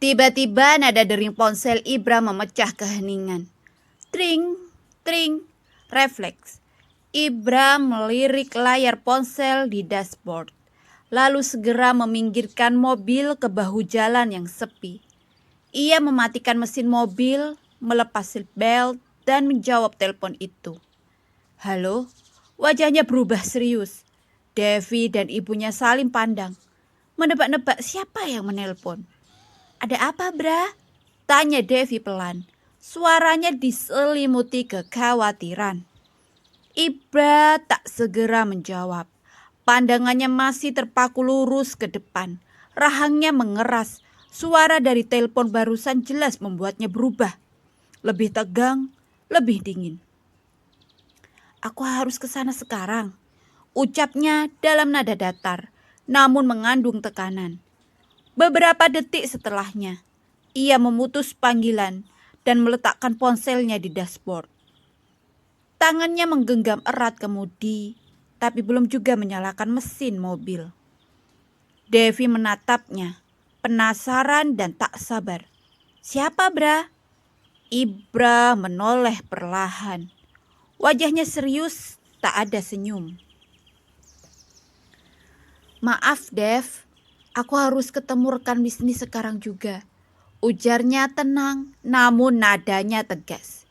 Tiba-tiba nada dering ponsel Ibra memecah keheningan. Tring, tring, refleks. Ibra melirik layar ponsel di dashboard, lalu segera meminggirkan mobil ke bahu jalan yang sepi. Ia mematikan mesin mobil, melepas seatbelt, dan menjawab telepon itu. Halo, wajahnya berubah serius. Devi dan ibunya saling pandang, menebak-nebak siapa yang menelpon. Ada apa, Bra? Tanya Devi pelan. Suaranya diselimuti kekhawatiran. Ibra tak segera menjawab. Pandangannya masih terpaku lurus ke depan. Rahangnya mengeras. Suara dari telepon barusan jelas membuatnya berubah. Lebih tegang, lebih dingin. Aku harus ke sana sekarang, ucapnya dalam nada datar, namun mengandung tekanan. Beberapa detik setelahnya, ia memutus panggilan dan meletakkan ponselnya di dashboard. Tangannya menggenggam erat kemudi, tapi belum juga menyalakan mesin mobil. Devi menatapnya, penasaran dan tak sabar. Siapa, Bra? Ibra menoleh perlahan. Wajahnya serius, tak ada senyum. Maaf, Dev. Aku harus ketemu rekan bisnis sekarang juga. Ujarnya tenang, namun nadanya tegas.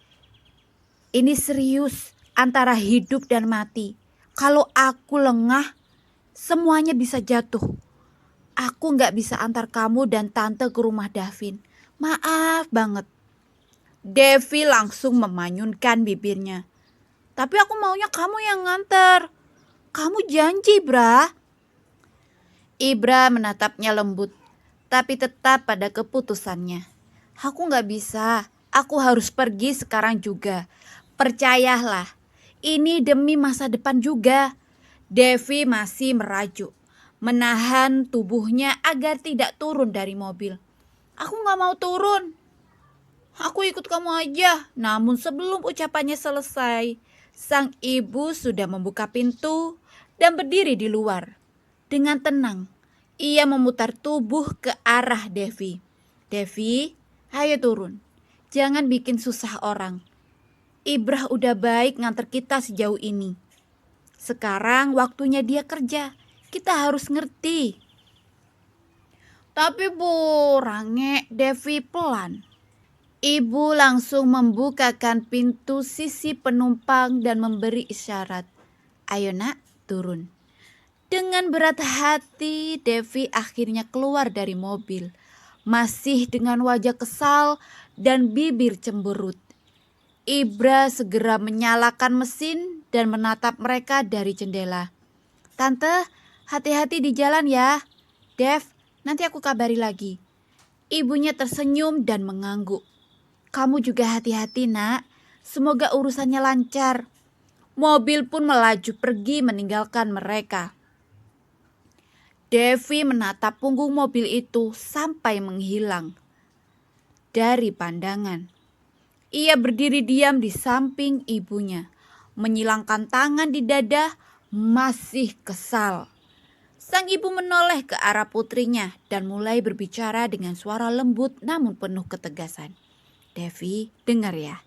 Ini serius, antara hidup dan mati. Kalau aku lengah, semuanya bisa jatuh. Aku gak bisa antar kamu dan tante ke rumah Davin. Maaf banget. Devi langsung memanyunkan bibirnya. Tapi aku maunya kamu yang nganter. Kamu janji, Bra. Ibra menatapnya lembut, tapi tetap pada keputusannya. Aku gak bisa, aku harus pergi sekarang juga. Percayalah, ini demi masa depan juga. Devi masih merajuk, menahan tubuhnya agar tidak turun dari mobil. Aku gak mau turun. Aku ikut kamu aja. Namun sebelum ucapannya selesai, sang ibu sudah membuka pintu dan berdiri di luar. Dengan tenang, ia memutar tubuh ke arah Devi. Devi, ayo turun. Jangan bikin susah orang. Ibrah udah baik nganter kita sejauh ini. Sekarang waktunya dia kerja. Kita harus ngerti. Tapi Bu, range Devi pelan. Ibu langsung membukakan pintu sisi penumpang dan memberi isyarat. Ayo nak, turun. Dengan berat hati, Devi akhirnya keluar dari mobil. Masih dengan wajah kesal dan bibir cemberut. Ibra segera menyalakan mesin dan menatap mereka dari jendela. Tante, hati-hati di jalan ya. Dev, nanti aku kabari lagi. Ibunya tersenyum dan mengangguk. Kamu juga hati-hati nak. Semoga urusannya lancar. Mobil pun melaju pergi meninggalkan mereka. Devi menatap punggung mobil itu sampai menghilang dari pandangan. Ia berdiri diam di samping ibunya, menyilangkan tangan di dada, masih kesal. Sang ibu menoleh ke arah putrinya dan mulai berbicara dengan suara lembut namun penuh ketegasan. Devi, dengar ya,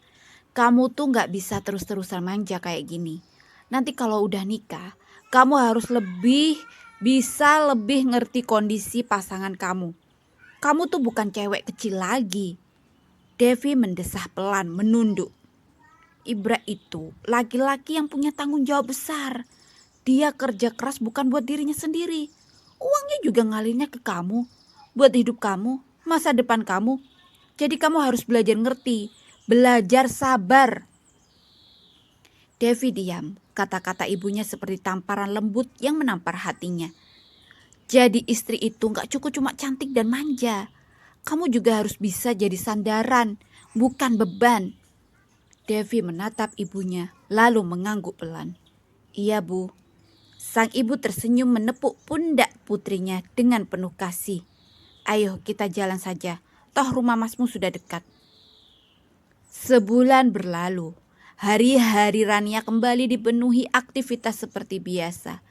kamu tuh gak bisa terus-terusan manja kayak gini. Nanti kalau udah nikah, kamu harus lebih ngerti kondisi pasangan kamu. Kamu tuh bukan cewek kecil lagi. Devi mendesah pelan menunduk. Ibra itu laki-laki yang punya tanggung jawab besar. Dia kerja keras bukan buat dirinya sendiri. Uangnya juga ngalirnya ke kamu. Buat hidup kamu, masa depan kamu. Jadi kamu harus belajar ngerti. Belajar sabar. Devi diam. Kata-kata ibunya seperti tamparan lembut yang menampar hatinya. Jadi istri itu gak cukup cuma cantik dan manja. Kamu juga harus bisa jadi sandaran, bukan beban. Devi menatap ibunya, lalu mengangguk pelan. Iya Bu. Sang ibu tersenyum menepuk pundak putrinya dengan penuh kasih. Ayo kita jalan saja, toh rumah masmu sudah dekat. Sebulan berlalu. Hari-hari Rania kembali dipenuhi aktivitas seperti biasa.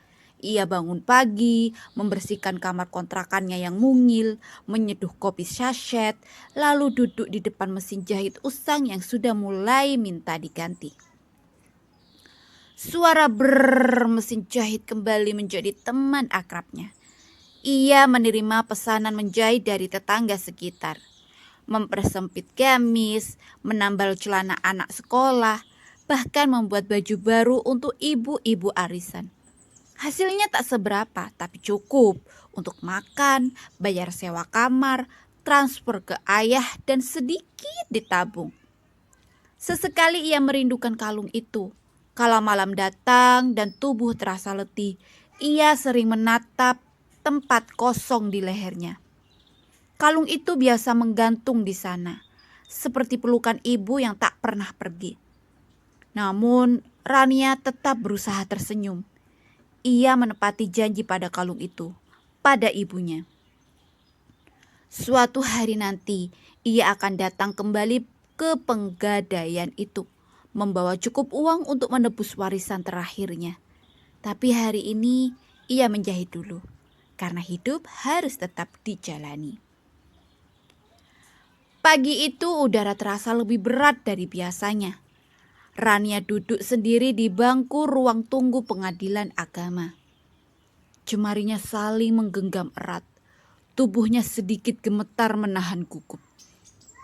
Ia bangun pagi, membersihkan kamar kontrakannya yang mungil, menyeduh kopi sachet, lalu duduk di depan mesin jahit usang yang sudah mulai minta diganti. Suara brrrr mesin jahit kembali menjadi teman akrabnya. Ia menerima pesanan menjahit dari tetangga sekitar, mempersempit gamis, menambal celana anak sekolah, bahkan membuat baju baru untuk ibu-ibu arisan. Hasilnya tak seberapa, tapi cukup untuk makan, bayar sewa kamar, transfer ke ayah, dan sedikit ditabung. Sesekali ia merindukan kalung itu. Kala malam datang dan tubuh terasa letih, ia sering menatap tempat kosong di lehernya. Kalung itu biasa menggantung di sana, seperti pelukan ibu yang tak pernah pergi. Namun, Rania tetap berusaha tersenyum. Ia menepati janji pada kalung itu, pada ibunya. Suatu hari nanti, ia akan datang kembali ke penggadaian itu, membawa cukup uang untuk menebus warisan terakhirnya. Tapi hari ini, ia menjahit dulu, karena hidup harus tetap dijalani. Pagi itu udara terasa lebih berat dari biasanya. Rania duduk sendiri di bangku ruang tunggu pengadilan agama. Jemarinya saling menggenggam erat. Tubuhnya sedikit gemetar menahan gugup.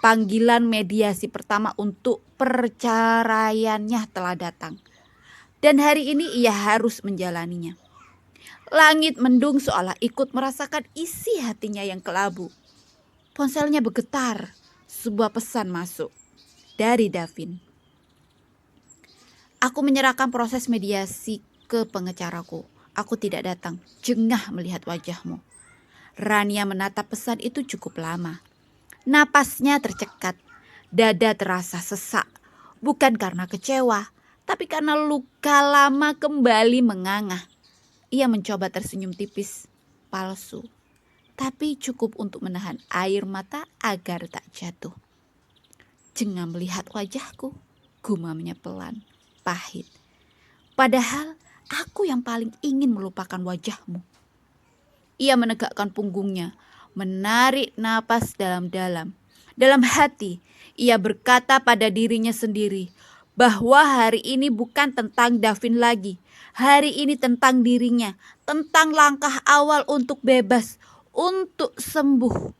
Panggilan mediasi pertama untuk perceraiannya telah datang. Dan hari ini ia harus menjalaninya. Langit mendung seolah ikut merasakan isi hatinya yang kelabu. Ponselnya bergetar. Sebuah pesan masuk dari Davin. Aku menyerahkan proses mediasi ke pengecaraku. Aku tidak datang, jengah melihat wajahmu. Rania menatap pesan itu cukup lama. Napasnya tercekat, dada terasa sesak. Bukan karena kecewa, tapi karena luka lama kembali menganga. Ia mencoba tersenyum tipis, palsu. Tapi cukup untuk menahan air mata agar tak jatuh. Jengah melihat wajahku, gumamnya pelan. Pahit. Padahal aku yang paling ingin melupakan wajahmu. Ia menegakkan punggungnya, menarik napas dalam-dalam. Dalam hati, ia berkata pada dirinya sendiri bahwa hari ini bukan tentang Davin lagi. Hari ini tentang dirinya, tentang langkah awal untuk bebas, untuk sembuh.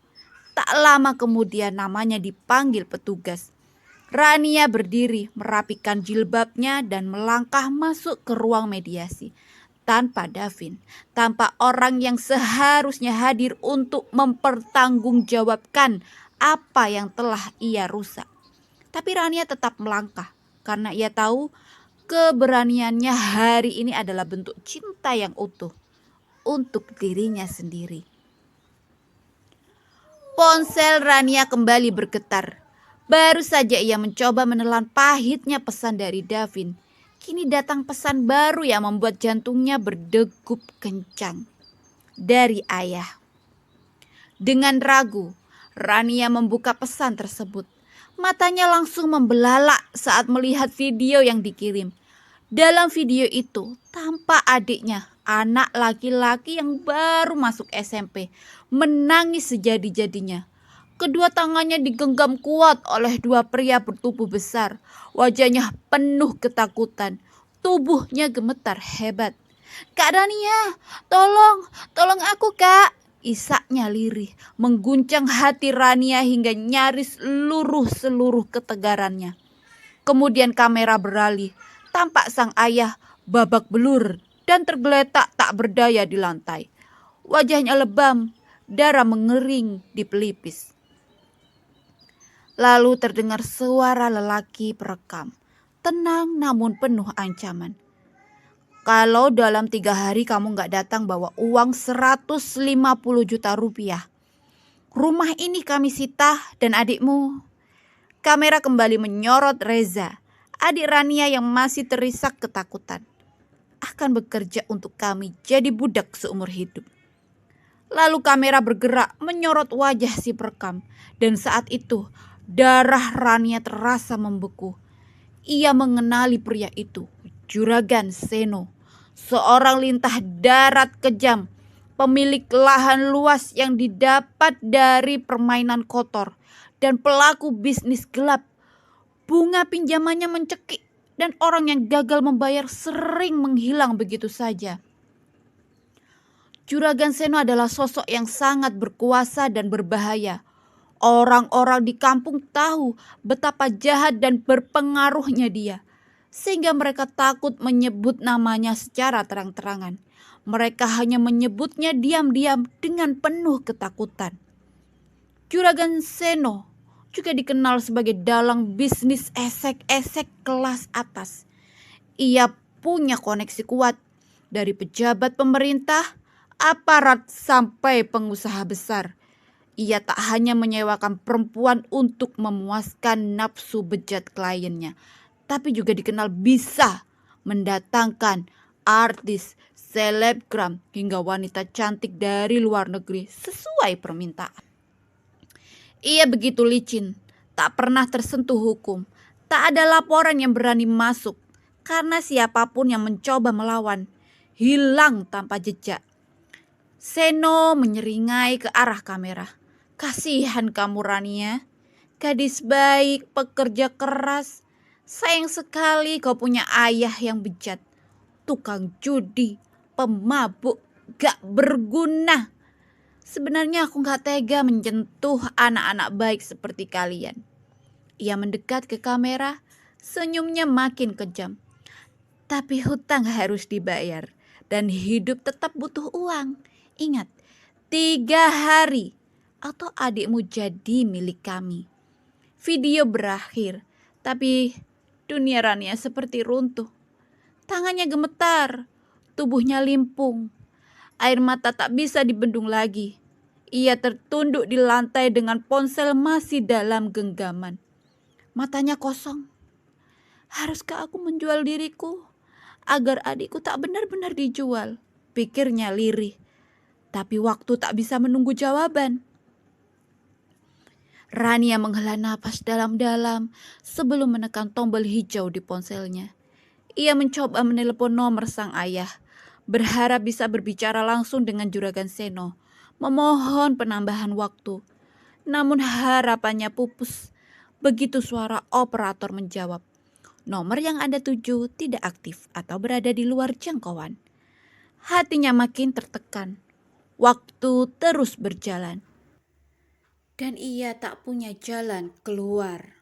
Tak lama kemudian namanya dipanggil petugas. Rania berdiri, merapikan jilbabnya dan melangkah masuk ke ruang mediasi. Tanpa Davin, tanpa orang yang seharusnya hadir untuk mempertanggungjawabkan apa yang telah ia rusak. Tapi Rania tetap melangkah karena ia tahu keberaniannya hari ini adalah bentuk cinta yang utuh untuk dirinya sendiri. Ponsel Rania kembali bergetar. Baru saja ia mencoba menelan pahitnya pesan dari Davin. Kini datang pesan baru yang membuat jantungnya berdegup kencang. Dari ayah. Dengan ragu, Rania membuka pesan tersebut. Matanya langsung membelalak saat melihat video yang dikirim. Dalam video itu, tampak adiknya, anak laki-laki yang baru masuk SMP, menangis sejadi-jadinya. Kedua tangannya digenggam kuat oleh dua pria bertubuh besar. Wajahnya penuh ketakutan. Tubuhnya gemetar hebat. Kak Rania, tolong aku kak. Isaknya lirih, mengguncang hati Rania hingga nyaris luruh seluruh ketegarannya. Kemudian kamera beralih. Tampak sang ayah babak belur dan tergeletak tak berdaya di lantai. Wajahnya lebam, darah mengering di pelipis. Lalu terdengar suara lelaki perekam, tenang namun penuh ancaman. Kalau dalam 3 hari kamu gak datang bawa uang 150 juta rupiah, rumah ini kami sita dan adikmu. Kamera kembali menyorot Reza, adik Rania yang masih terisak ketakutan. Akan bekerja untuk kami jadi budak seumur hidup. Lalu kamera bergerak menyorot wajah si perekam. Dan saat itu darah Rania terasa membeku. Ia mengenali pria itu, Juragan Seno. seorang lintah darat kejam, pemilik lahan luas yang didapat dari permainan kotor, dan pelaku bisnis gelap. Bunga pinjamannya mencekik dan orang yang gagal membayar sering menghilang begitu saja. Juragan Seno adalah sosok yang sangat berkuasa dan berbahaya. Orang-orang di kampung tahu betapa jahat dan berpengaruhnya dia, sehingga mereka takut menyebut namanya secara terang-terangan. Mereka hanya menyebutnya diam-diam dengan penuh ketakutan. Juragan Seno juga dikenal sebagai dalang bisnis esek-esek kelas atas. Ia punya koneksi kuat dari pejabat pemerintah, aparat sampai pengusaha besar. Ia tak hanya menyewakan perempuan untuk memuaskan nafsu bejat kliennya, tapi juga dikenal bisa mendatangkan artis, selebgram, hingga wanita cantik dari luar negeri sesuai permintaan. Ia begitu licin, tak pernah tersentuh hukum. Tak ada laporan yang berani masuk, karena siapapun yang mencoba melawan, hilang tanpa jejak. Seno menyeringai ke arah kamera. Kasihan kamu Rania, gadis baik, pekerja keras. Sayang sekali kau punya ayah yang bejat, tukang judi, pemabuk, gak berguna. Sebenarnya aku gak tega menyentuh anak-anak baik seperti kalian. Ia mendekat ke kamera, senyumnya makin kejam. Tapi hutang harus dibayar dan hidup tetap butuh uang. Ingat, 3 hari atau adikmu jadi milik kami. Video berakhir, tapi dunia Rania seperti runtuh. Tangannya gemetar, tubuhnya limpung. Air mata tak bisa dibendung lagi. Ia tertunduk di lantai dengan ponsel masih dalam genggaman. Matanya kosong. Haruskah aku menjual diriku agar adikku tak benar-benar dijual? Pikirnya lirih. Tapi waktu tak bisa menunggu jawaban. Rania menghela napas dalam-dalam sebelum menekan tombol hijau di ponselnya. Ia mencoba menelepon nomor sang ayah, berharap bisa berbicara langsung dengan Juragan Seno, memohon penambahan waktu. Namun harapannya pupus begitu suara operator menjawab, "Nomor yang Anda tuju tidak aktif atau berada di luar jangkauan." Hatinya makin tertekan. Waktu terus berjalan. Dan ia tak punya jalan keluar.